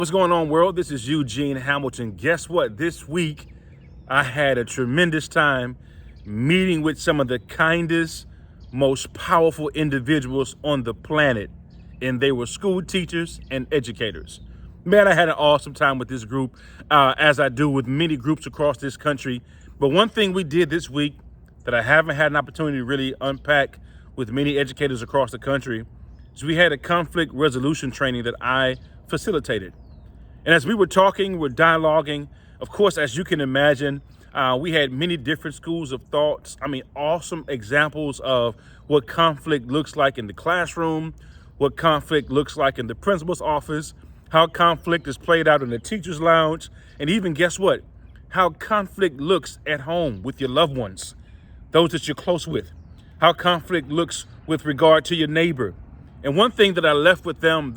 What's going on, world? This is Eugene Hamilton. Guess what? This week, I had a tremendous time meeting with some of the kindest, most powerful individuals on the planet. And they were school teachers and educators. Man, I had an awesome time with this group, as I do with many groups across this country. But one thing we did this week that I haven't had an opportunity to really unpack with many educators across the country is we had a conflict resolution training that I facilitated. And as we were talking, we're dialoguing, of course, as you can imagine, we had many different schools of thoughts. I mean, awesome examples of what conflict looks like in the classroom, what conflict looks like in the principal's office, how conflict is played out in the teacher's lounge, and even, guess what, how conflict looks at home with your loved ones, those that you're close with, how conflict looks with regard to your neighbor. And one thing that I left with them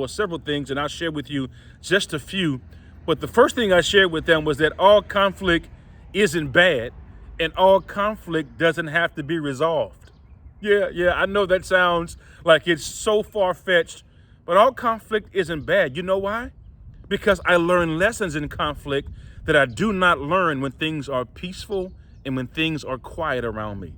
several things, and I'll share with you just a few. But the first thing I shared with them was that all conflict isn't bad, and all conflict doesn't have to be resolved. Yeah, I know that sounds like it's so far-fetched, but all conflict isn't bad. You know why? Because I learn lessons in conflict that I do not learn when things are peaceful and when things are quiet around me.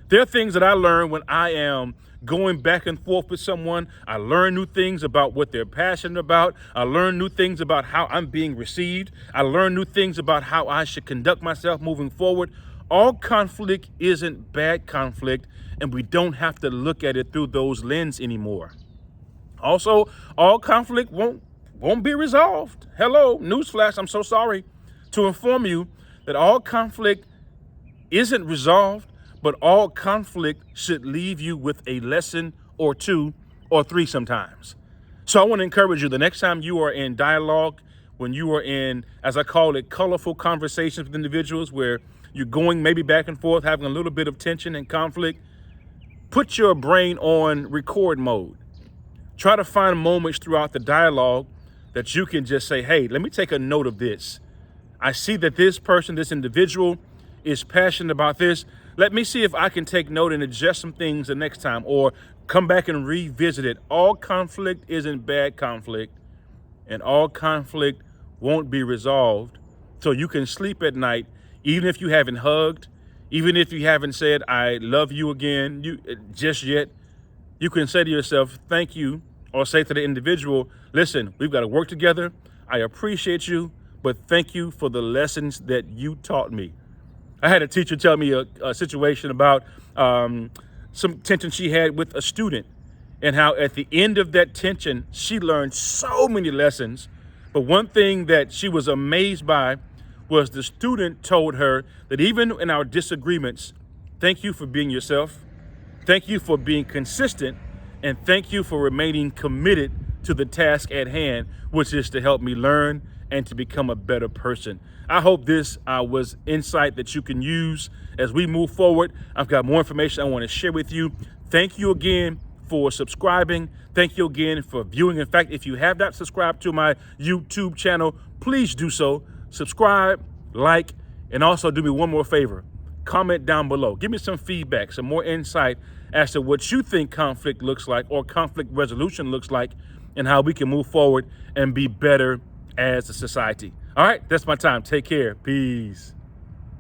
There are things that I learn when I am going back and forth with someone. I learn new things about what they're passionate about. I learn new things about how I'm being received. I learn new things about how I should conduct myself moving forward. All conflict isn't bad conflict, and we don't have to look at it through those lenses anymore. Also, all conflict won't be resolved. Hello, newsflash, I'm so sorry to inform you that all conflict isn't resolved, but all conflict should leave you with a lesson or two or three sometimes. So I want to encourage you, the next time you are in dialogue, when you are in, as I call it, colorful conversations with individuals where you're going maybe back and forth, having a little bit of tension and conflict, put your brain on record mode. Try to find moments throughout the dialogue that you can just say, hey, let me take a note of this. I see that this person, this individual is passionate about this. Let me see if I can take note and adjust some things the next time, or come back and revisit it. All conflict isn't bad conflict, and all conflict won't be resolved. So you can sleep at night, even if you haven't hugged, even if you haven't said, I love you again, just yet. You can say to yourself, thank you, or say to the individual, listen, we've got to work together. I appreciate you, but thank you for the lessons that you taught me. I had a teacher tell me a situation about some tension she had with a student, and how at the end of that tension, she learned so many lessons. But one thing that she was amazed by was the student told her that even in our disagreements, thank you for being yourself, thank you for being consistent, and thank you for remaining committed to the task at hand, which is to help me learn and to become a better person. I hope this was insight that you can use as we move forward. I've got more information I want to share with you. Thank you again for subscribing. Thank you again for viewing. In fact, if you have not subscribed to my YouTube channel, please do so. Subscribe, like, and also do me one more favor. Comment down below. Give me some feedback, some more insight as to what you think conflict looks like, or conflict resolution looks like, and how we can move forward and be better as a society. All right, that's my time. Take care. Peace.